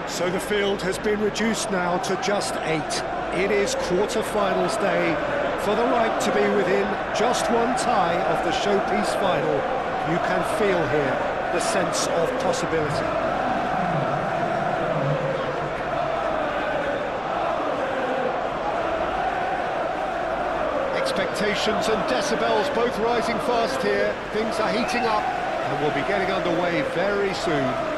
So the field has been reduced now to just 8. It is quarter-finals day. For the right to be within just one tie of the showpiece final, you can feel here the sense of possibility. Expectations and decibels both rising fast here. Things are heating up and we'll be getting underway very soon.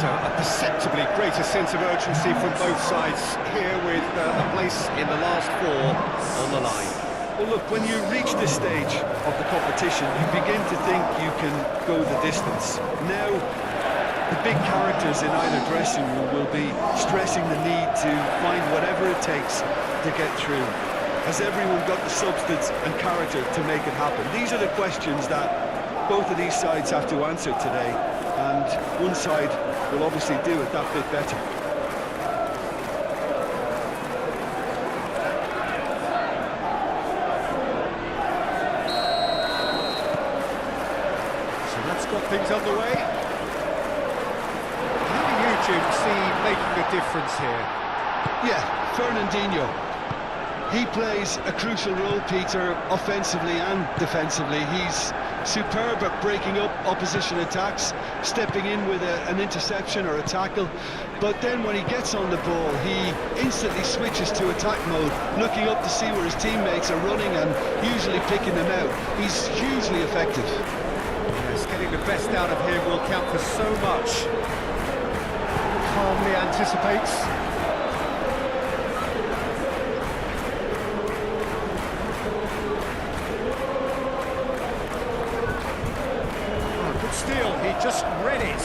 A perceptibly greater sense of urgency from both sides here, with a place in the last 4 on the line. Well, look, when you reach this stage of the competition, you begin to think you can go the distance. Now, the big characters in either dressing room will be stressing the need to find whatever it takes to get through. Has everyone got the substance and character to make it happen? These are the questions that both of these sides have to answer today, and one side will obviously do it that bit better. So that's got things underway. How do you, Jim, see making a difference here? Yeah, Fernandinho. He plays a crucial role, Peter, offensively and defensively. He's superb at breaking up opposition attacks, stepping in with an interception or a tackle. But then when he gets on the ball, he instantly switches to attack mode, looking up to see where his teammates are running and usually picking them out. He's hugely effective. Yes, getting the best out of him will count for so much. Calmly anticipates. Steal, he just read it.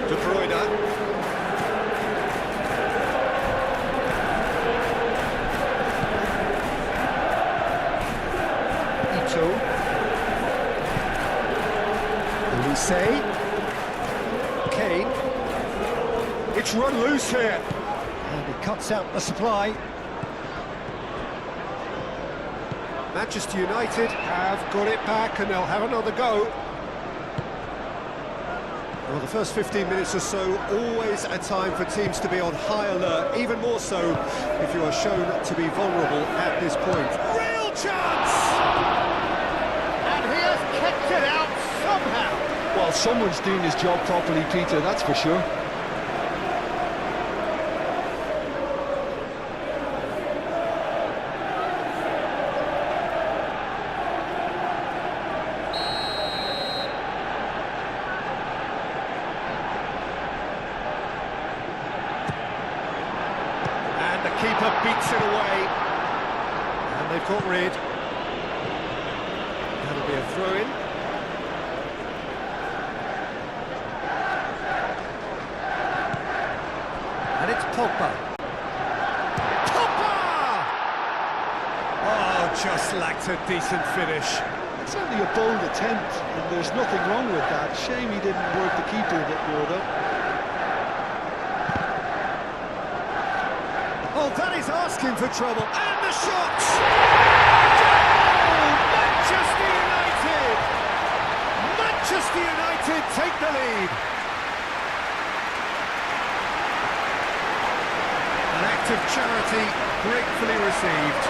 De Bruyne. Ito. Olise. Kane. It's run loose here. And it cuts out the supply. Manchester United have got it back and they'll have another go. Well, the first 15 minutes or so, always a time for teams to be on high alert, even more so if you are shown to be vulnerable at this point. Real chance! And he has kept it out somehow. Well, someone's doing his job properly, Peter, that's for sure. Keeper beats it away, and they've got rid. That'll be a throw-in. And it's Pogba. Pogba! Oh, just lacked a decent finish. It's only a bold attempt, and there's nothing wrong with that. Shame he didn't work the keeper a bit more, though. Oh, that is asking for trouble. And the shots! Oh, Manchester United! Manchester United take the lead. An act of charity gratefully received.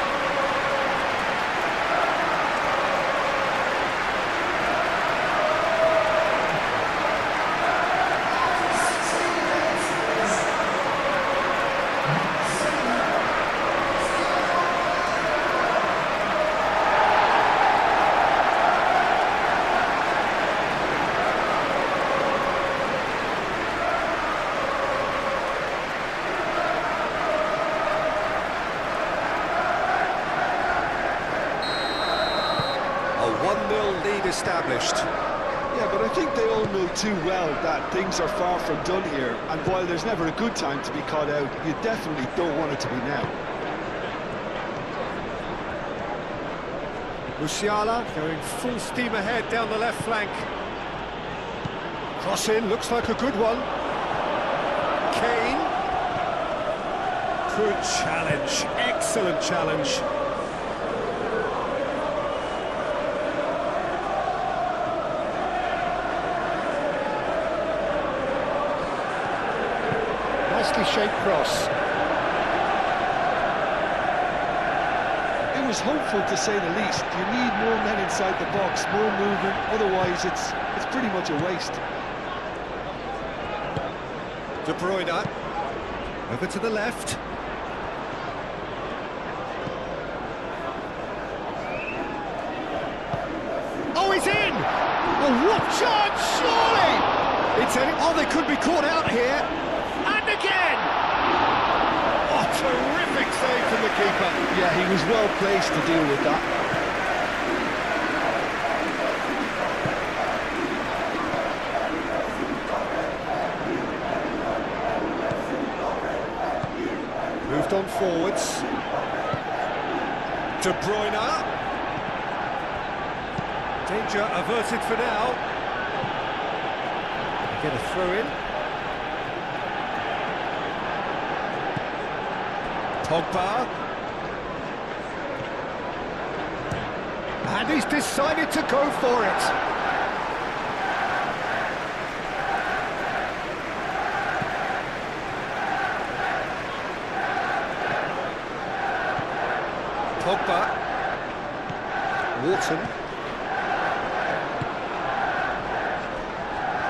established. Yeah, but I think they all know too well that things are far from done here, and while there's never a good time to be caught out, you definitely don't want it to be now. Musiala going full steam ahead down the left flank. Cross in, looks like a good one. Kane. Good challenge, excellent challenge. Nicely shaped cross. It was hopeful, to say the least. You need more men inside the box, more movement, otherwise it's pretty much a waste. De Bruyne, over to the left. Oh, he's in! Oh, what chance, surely! It's any... Oh, they could be caught out here. And again! Oh, terrific save from the keeper. Yeah, he was well placed to deal with that. Moved on forwards. De Bruyne. Danger averted for now. Get a throw in. Pogba. And he's decided to go for it. Pogba. Wharton.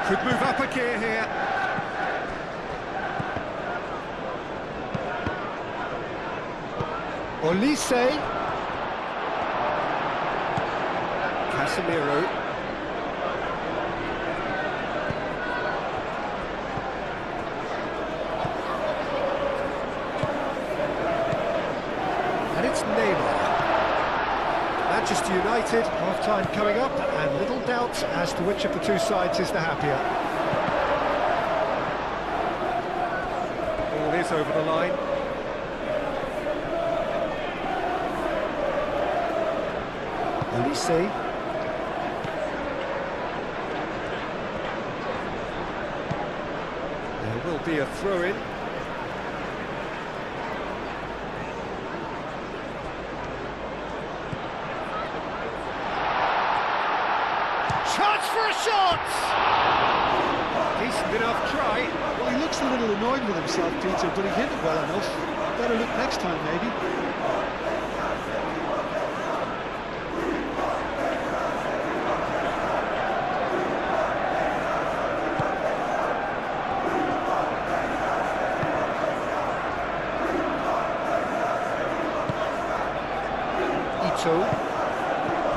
Could move up a gear here. Olise. Casemiro. And it's Neymar. Manchester United, half-time coming up, and little doubt as to which of the two sides is the happier. Ball is over the line. Donasi. There will be a throw-in. Chance for a shot! Decent enough try. Well, he looks a little annoyed with himself, Peter, but he hit it well enough. Better look next time, maybe.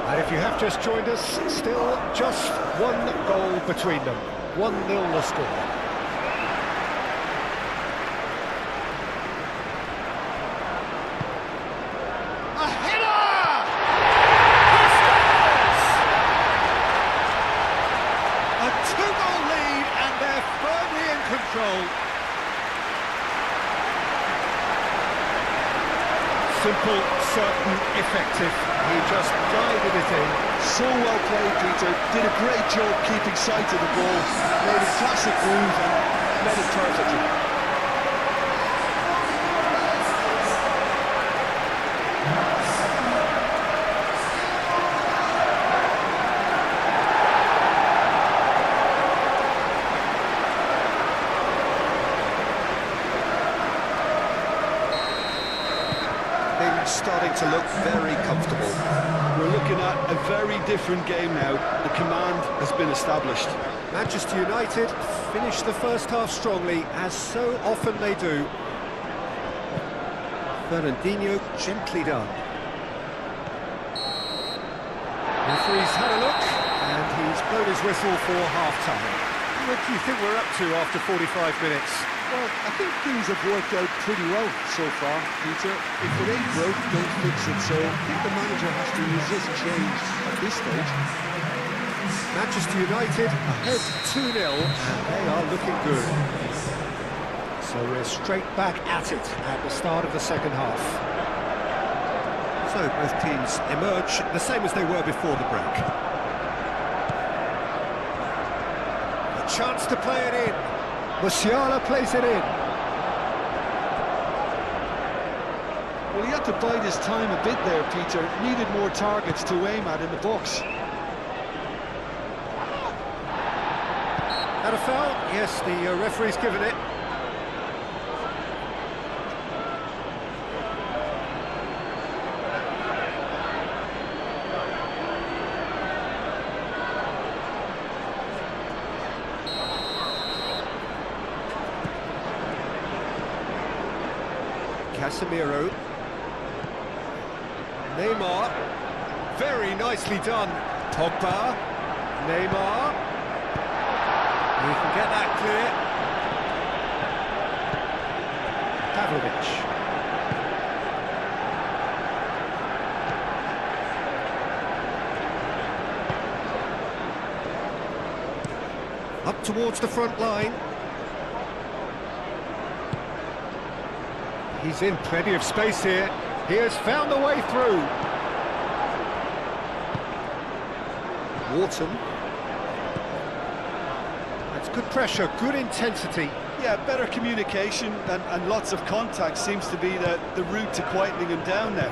And if you have just joined us, still just one goal between them. 1-0 the score. A header! He scores! A 2-goal lead and they're firmly in control. Simple, certain, effective. He just guided it in. So well played, Peter. Did a great job keeping sight of the ball. Made a classic move and led it perfectly. Starting to look very comfortable. We're looking at a very different game now. The command has been established. Manchester United finish the first half strongly, as so often they do. Fernandinho gently done. Referee's had a look, and he's blown his whistle for half-time. What do you think we're up to after 45 minutes? Well, I think things have worked out pretty well so far, Peter. If it ain't broke, don't fix it. So I think the manager has to resist change at this stage. Manchester United ahead 2-0, and they are looking good. So we're straight back at it at the start of the second half. So both teams emerge the same as they were before the break. A chance to play it in. Musiala plays it in. Well, he had to bide his time a bit there, Peter. Needed more targets to aim at in the box. Had a foul? Yes, the referee's given it. Casemiro. Neymar. Very nicely done. Pogba. Neymar. He can get that clear. Pavlovic. Up towards the front line. He's in plenty of space here. He has found the way through. Wharton. That's good pressure, good intensity. Yeah, better communication and lots of contact seems to be the route to quietening him down now.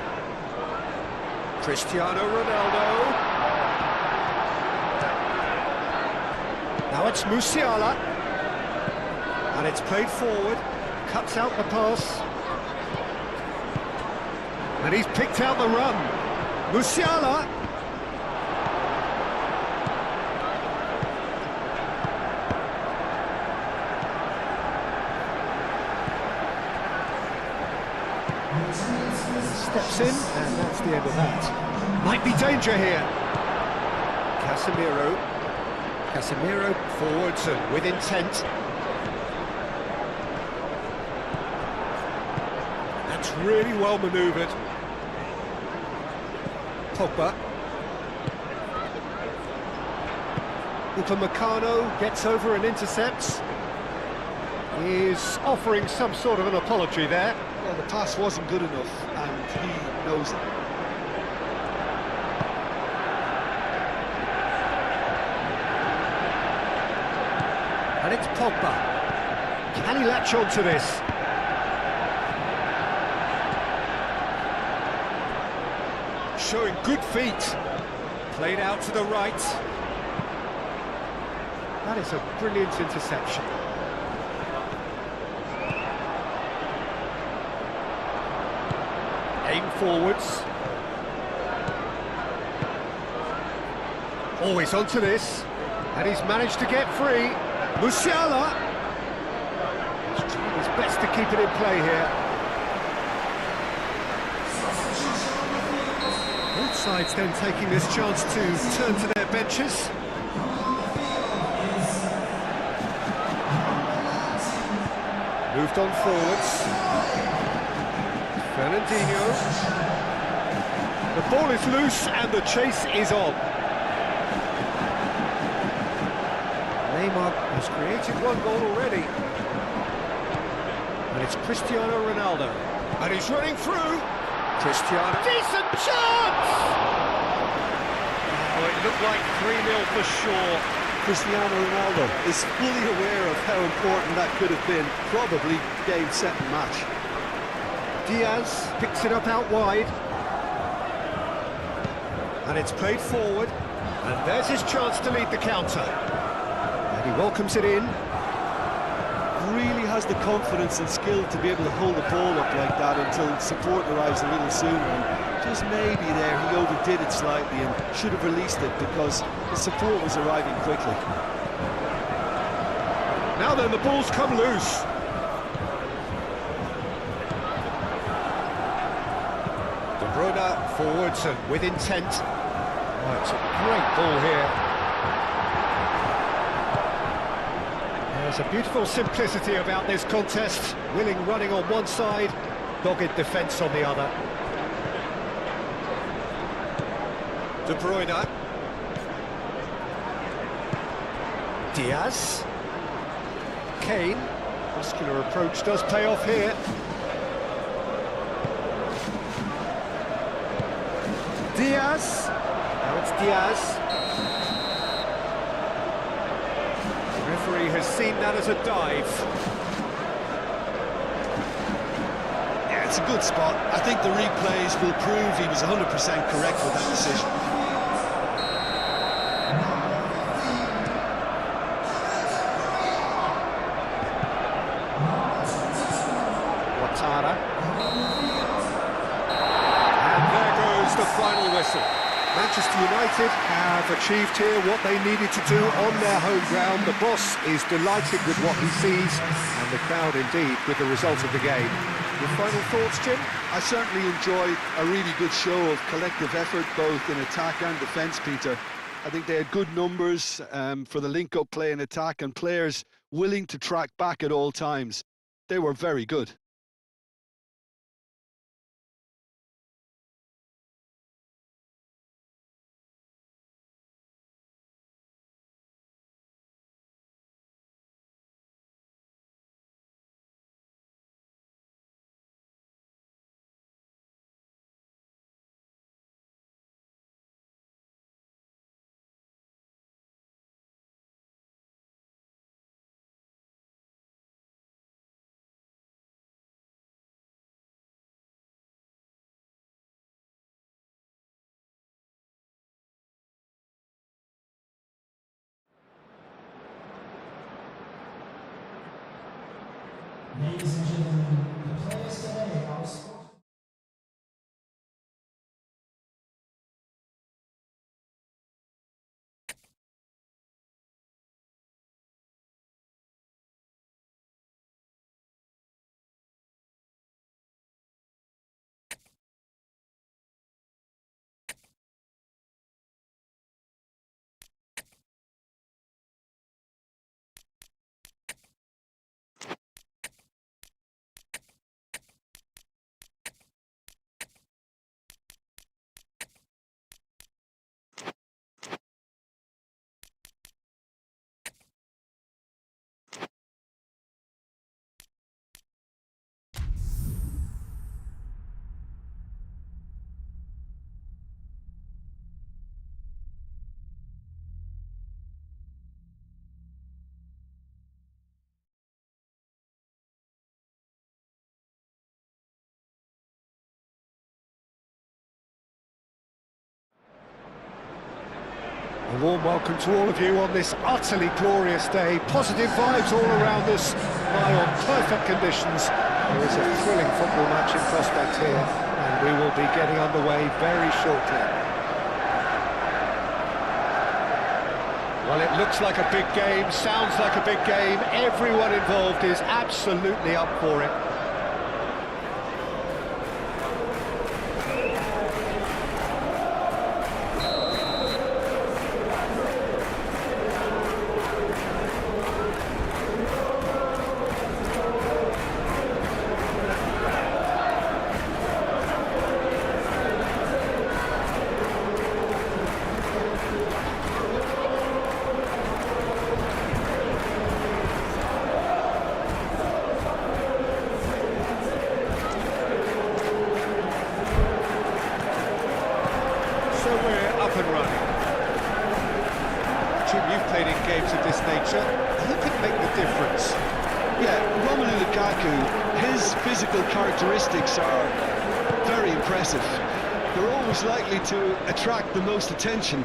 Cristiano Ronaldo. Now it's Musiala. And it's played forward. Cuts out the pass. And he's picked out the run. Musiala. Steps in, and that's the end of that. Might be danger here. Casemiro. Casemiro forwards and with intent. That's really well manoeuvred. Pogba. Upamecano gets over and intercepts. He's offering some sort of an apology there. Well, the pass wasn't good enough, and he knows it. And it's Pogba. Can he latch on to this? Showing good feet. Played out to the right. That is a brilliant interception. Aim forwards. Always onto this. And he's managed to get free. Musiala. He's trying his best to keep it in play here. Both sides then taking this chance to turn to their benches. Moved on forwards. Fernandinho. The ball is loose and the chase is on. Neymar has created one goal already. And it's Cristiano Ronaldo. And he's running through. Cristiano. Decent chance! Oh, it looked like 3-0 for sure. Cristiano Ronaldo is fully aware of how important that could have been. Probably game, set and match. Diaz picks it up out wide. And it's played forward. And there's his chance to lead the counter. And he welcomes it in. Really has the confidence and skill to be able to hold the ball up like that until support arrives a little sooner. And just maybe there he overdid it slightly and should have released it because the support was arriving quickly. Now then, the ball's come loose. De Bruyne forwards and with intent. Oh, it's a great ball here. There's a beautiful simplicity about this contest. Willing running on one side, dogged defence on the other. De Bruyne. Diaz. Kane. Muscular approach does pay off here. Diaz. Now it's Diaz. The referee has seen that as a dive. Yeah, it's a good spot. I think the replays will prove he was 100% correct with that decision. And there goes the final whistle. Manchester United have achieved here what they needed to do on their home ground. The boss is delighted with what he sees, and the crowd indeed with the result of the game. Your final thoughts, Jim? I certainly enjoyed a really good show of collective effort, both in attack and defence, Peter. I think they had good numbers for the link-up play in attack, and players willing to track back at all times. They were very good. Ladies and gentlemen, the players today are A warm welcome to all of you on this utterly glorious day. Positive vibes all around us, lie on perfect conditions. There is a thrilling football match in prospect here, and we will be getting underway very shortly. Well, it looks like a big game, sounds like a big game. Everyone involved is absolutely up for it. You've played in games of this nature. Who could make the difference? Yeah, Romelu Lukaku, his physical characteristics are very impressive. They're always likely to attract the most attention.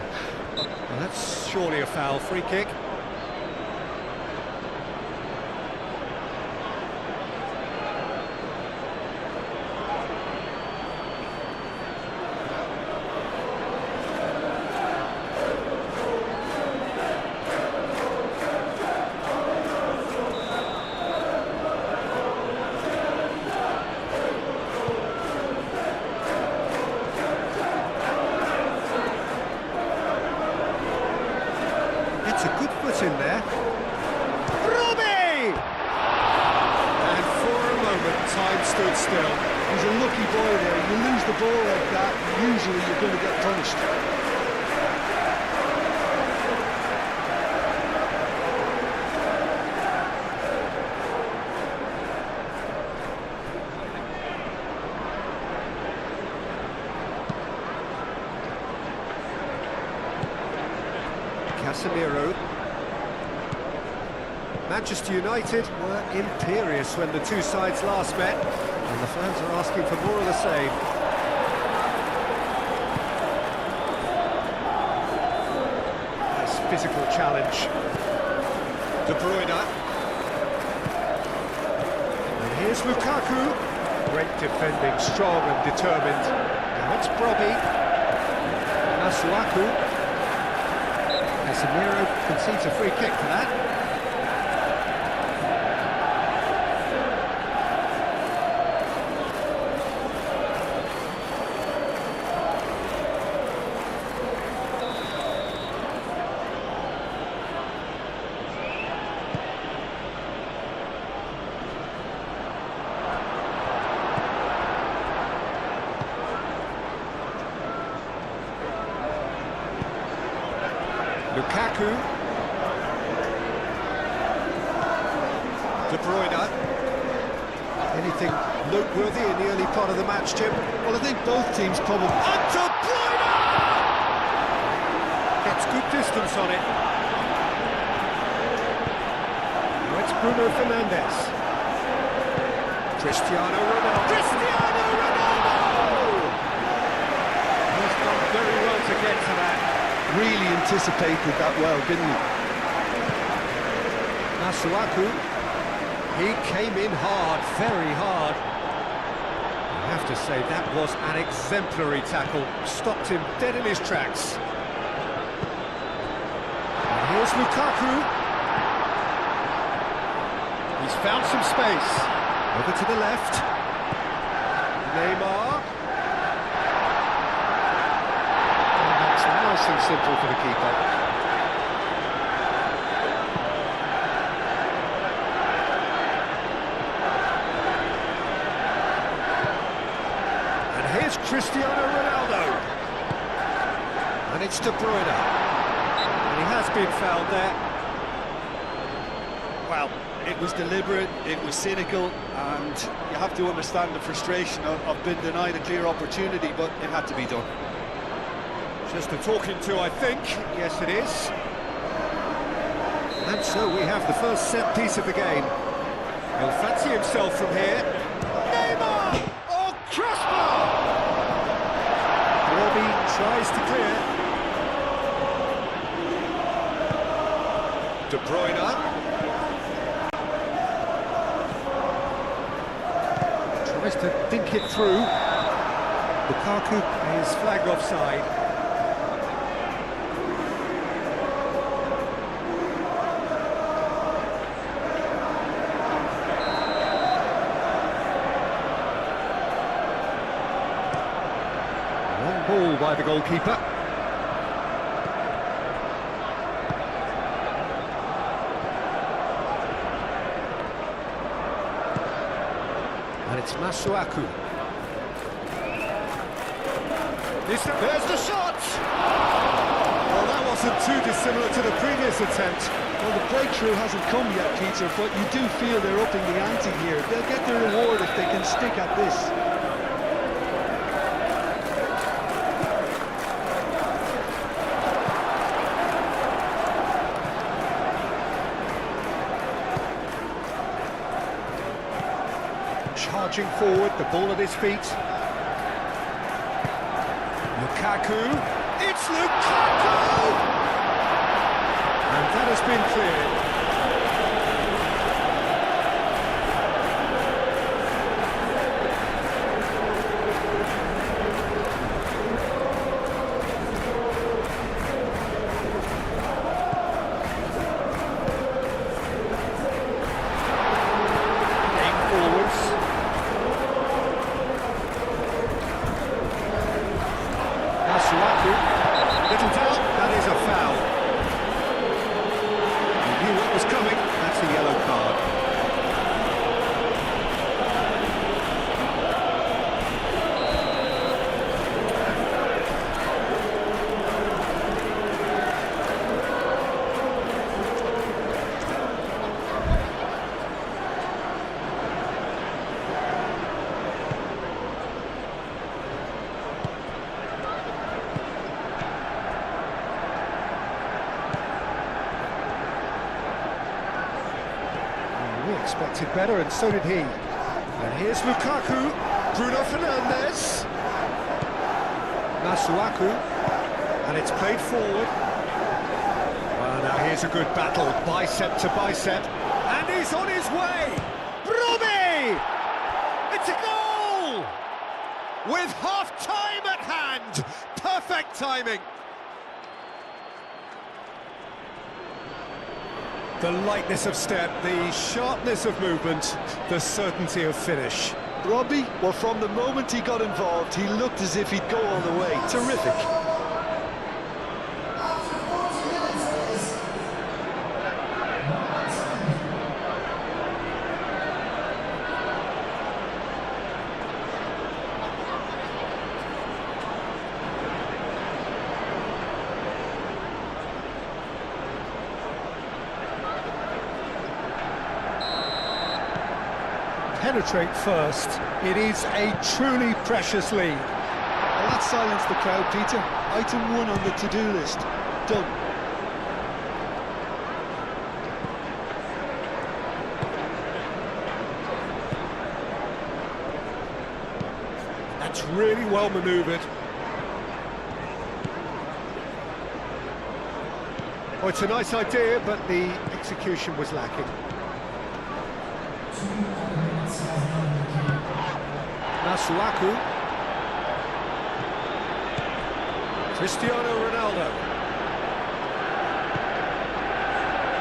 Well, that's surely a foul. Free kick. It's a good foot in there. Robbie! And for a moment, time stood still. He's a lucky boy there. You lose the ball like that, usually you're going to get punished. Casemiro. Manchester United were imperious when the two sides last met, and the fans are asking for more of the same. Nice physical challenge. De Bruyne. And here's Lukaku. Great defending, strong and determined. Now it's Brobbey. Masuaku. Casemiro concedes a free kick for that. Lukaku. De Bruyne. Anything noteworthy in the early part of the match, Jim? Well, I think both teams probably... And De Bruyne! Gets good distance on it. Now it's Bruno Fernandes. Cristiano Ronaldo. Cristiano Ronaldo! He's done very well to get to that. Really anticipated that well, didn't he? Masuaku, he came in hard, very hard. I have to say, that was an exemplary tackle. Stopped him dead in his tracks. And here's Lukaku. He's found some space. Over to the left. Neymar. Nice and simple for the keeper. And here's Cristiano Ronaldo. And it's De Bruyne. And he has been fouled there. Well, it was deliberate, it was cynical, and you have to understand the frustration of being denied a clear opportunity, but it had to be done. Just a talking to, I think. Yes, it is. And so we have the first set piece of the game. He'll fancy himself from here. Neymar! Oh, crossbar! Robbie tries to clear. De Bruyne. Tries to dink it through. Lukaku is flagged offside. Ball by the goalkeeper. And it's Masuaku. There's the shot! Well, that wasn't too dissimilar to the previous attempt. Well, the breakthrough hasn't come yet, Peter, but you do feel they're upping the ante here. They'll get their reward if they can stick at this. Charging forward, the ball at his feet. Lukaku. It's Lukaku! And that has been cleared. Little doubt, that is a foul. He knew what expected better, and so did he. And here's Lukaku, Bruno Fernandes, Masuaku, and it's played forward. Well, now here's a good battle, bicep to bicep, and he's on his way! Robbie! It's a goal! With half-time at hand! Perfect timing! The lightness of step, the sharpness of movement, the certainty of finish. Robbie, well, from the moment he got involved, he looked as if he'd go all the way. Terrific. Penetrate first. It is a truly precious lead. Well, that silenced the crowd, Peter. Item 1 on the to-do list. Done. That's really well manoeuvred. Oh, it's a nice idea, but the execution was lacking. Masuaku. Cristiano Ronaldo.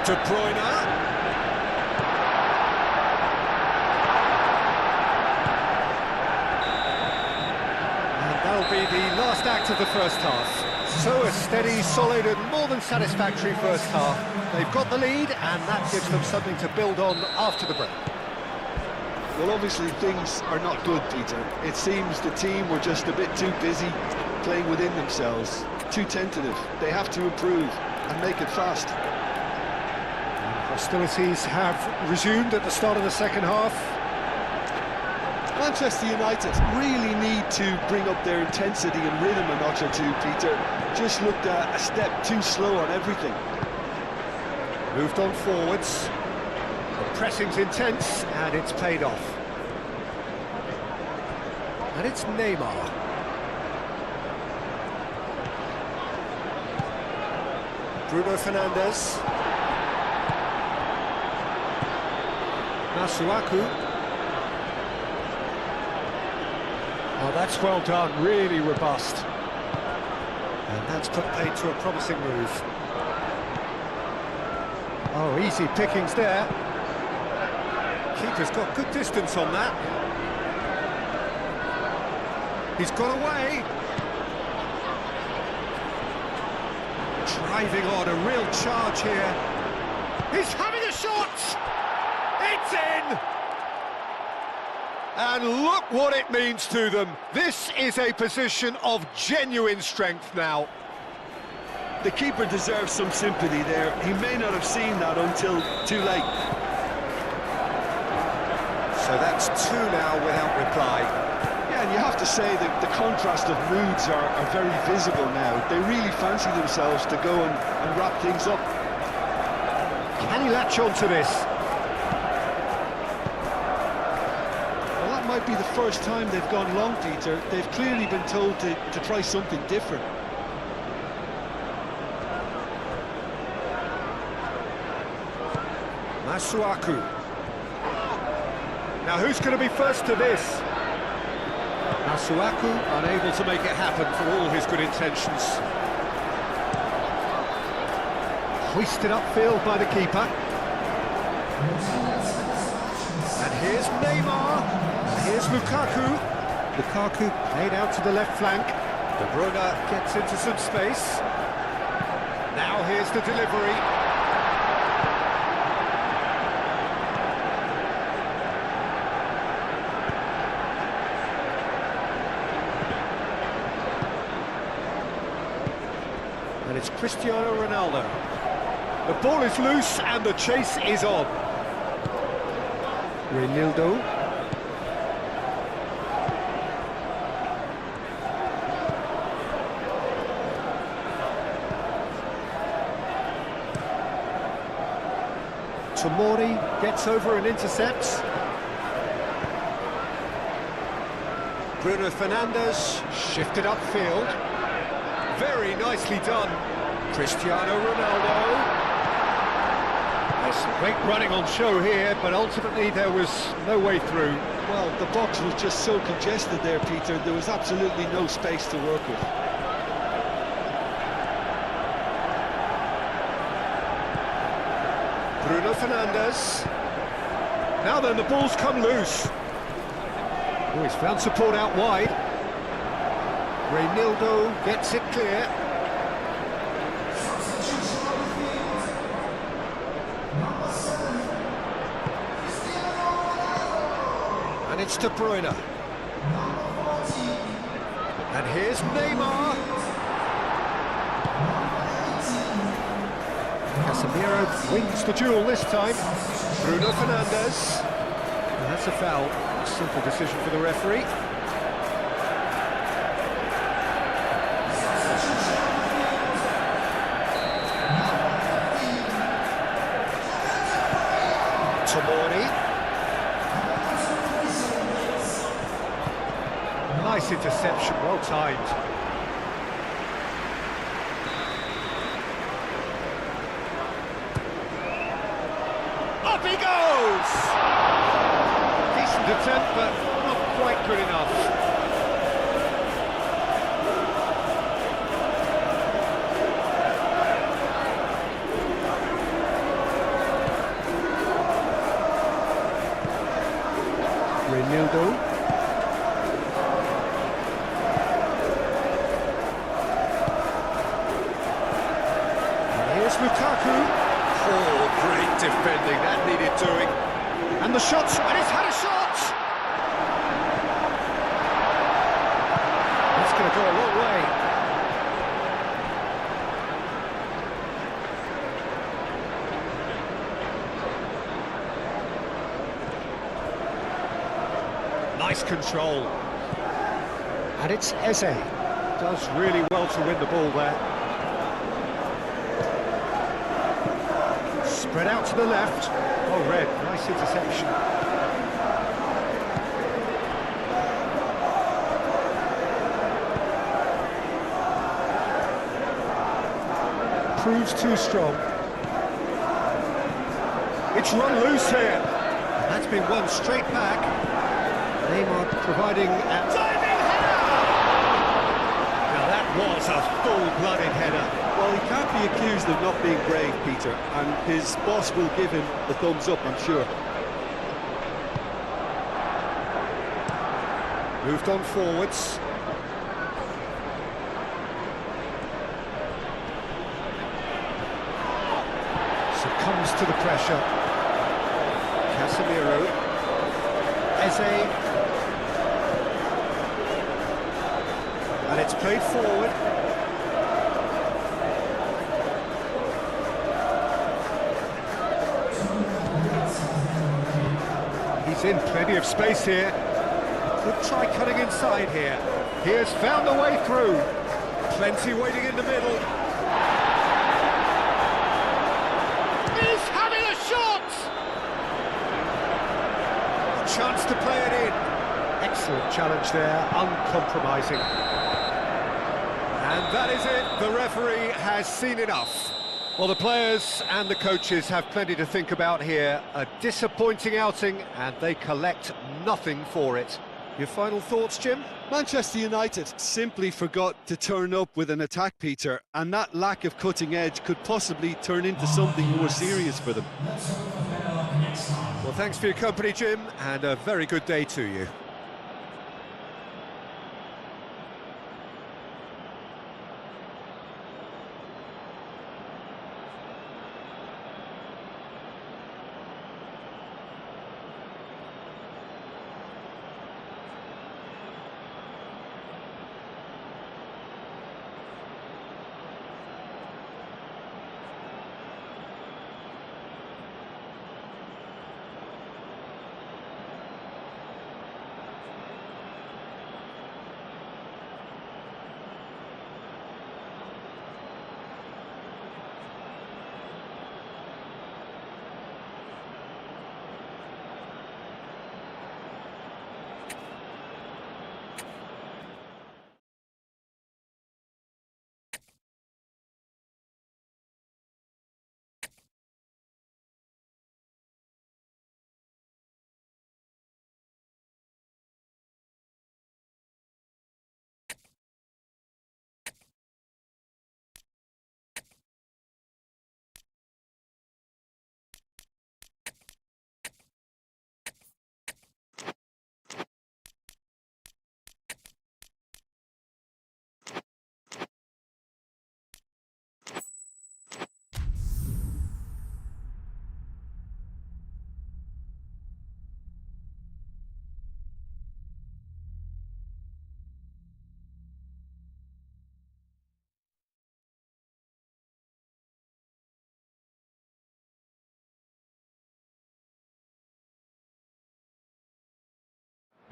De Bruyne. And that'll be the last act of the first half. So a steady, solid and more than satisfactory first half. They've got the lead and that gives them something to build on after the break. Well, obviously things are not good, Peter. It seems the team were just a bit too busy playing within themselves, too tentative. They have to improve and make it fast. Hostilities have resumed at the start of the second half. Manchester United really need to bring up their intensity and rhythm a notch or two, Peter. Just looked a step too slow on everything. Moved on forwards. The pressing's intense, and it's paid off. And it's Neymar. Bruno Fernandes. Masuaku. Oh, that's well done, really robust. And that's put paid to a promising move. Oh, easy pickings there. Keeper's got good distance on that. He's got away. Driving on, a real charge here. He's having a shot! It's in! And look what it means to them. This is a position of genuine strength now. The keeper deserves some sympathy there. He may not have seen that until too late. So that's 2 now without reply. Yeah, and you have to say that the contrast of moods are very visible now. They really fancy themselves to go and wrap things up. Can he latch on to this? Well, that might be the first time they've gone long, Peter. They've clearly been told to try something different. Masuaku. Now who's going to be first to this? Masuaku unable to make it happen for all his good intentions. Hoisted upfield by the keeper. And here's Neymar. And here's Lukaku. Lukaku played out to the left flank. De Bruyne gets into some space. Now here's the delivery. And it's Cristiano Ronaldo. The ball is loose and the chase is on. Ronaldo. Tomori gets over and intercepts. Bruno Fernandes shifted upfield. Very nicely done. Cristiano Ronaldo. There's some great running on show here, but ultimately there was no way through. Well, the box was just so congested there, Peter. There was absolutely no space to work with. Bruno Fernandes. Now then, the ball's come loose. Oh, he's found support out wide. Reynildo gets it clear. And it's De Bruyne. And here's Neymar. Casemiro wins the duel this time. Bruno Fernandes. And that's a foul. Simple decision for the referee. Tomori. Nice interception, well timed. Up he goes! Decent attempt, but not quite good enough. Reynildo. And here's Lukaku. Oh, great defending, that needed doing. And the shots, and he's had a shot! That's going to go a long way. Nice control. And it's Eze. Does really well to win the ball there. Spread out to the left. Oh, Red, nice interception. Proves too strong. It's run loose here. That's been won straight back. Neymar providing a diving header! Now that was a full-blooded header. Well, he can't be accused of not being brave, Peter, and his boss will give him the thumbs up, I'm sure. Moved on forwards. Succumbs to the pressure. Casemiro. Eze. And it's played forward. He's in plenty of space here. Could try cutting inside here. He has found a way through. Plenty waiting in the middle. He's having a shot! A chance to play it in. Excellent challenge there, uncompromising. And that is it. The referee has seen enough. Well, the players and the coaches have plenty to think about here. A disappointing outing, and they collect nothing for it. Your final thoughts, Jim? Manchester United simply forgot to turn up with an attack, Peter, and that lack of cutting edge could possibly turn into something more serious for them. Well, thanks for your company, Jim, and a very good day to you.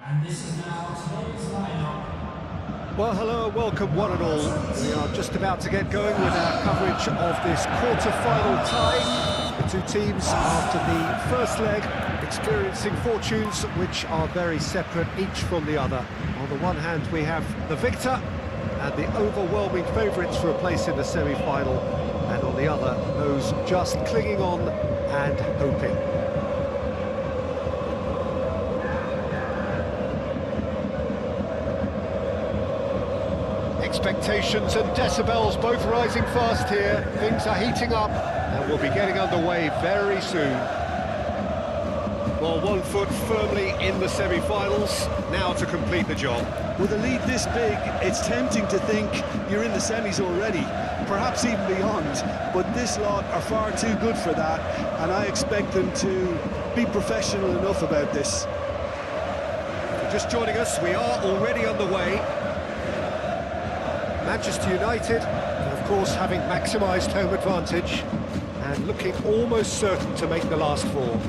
And this is now today's lineup. Well, hello and welcome one and all. We are just about to get going with our coverage of this quarter-final tie. The two teams, after the first leg, experiencing fortunes which are very separate each from the other. On the one hand, we have the victor and the overwhelming favourites for a place in the semi-final, and on the other, those just clinging on and hoping. Expectations and decibels both rising fast here. Things are heating up and we'll be getting underway very soon. Well, 1 foot firmly in the semi-finals, now to complete the job. With a lead this big, it's tempting to think you're in the semis already, perhaps even beyond, but this lot are far too good for that, and I expect them to be professional enough about this. If you're just joining us, we are already underway. Manchester United, of course, having maximised home advantage and looking almost certain to make the last four.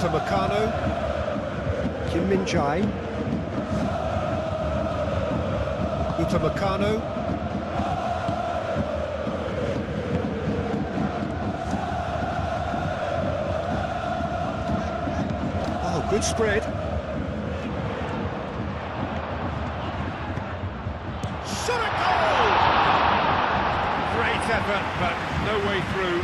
Makano, Kim Min-jae, Makano, oh, good spread. Shot a goal! Great effort, but no way through.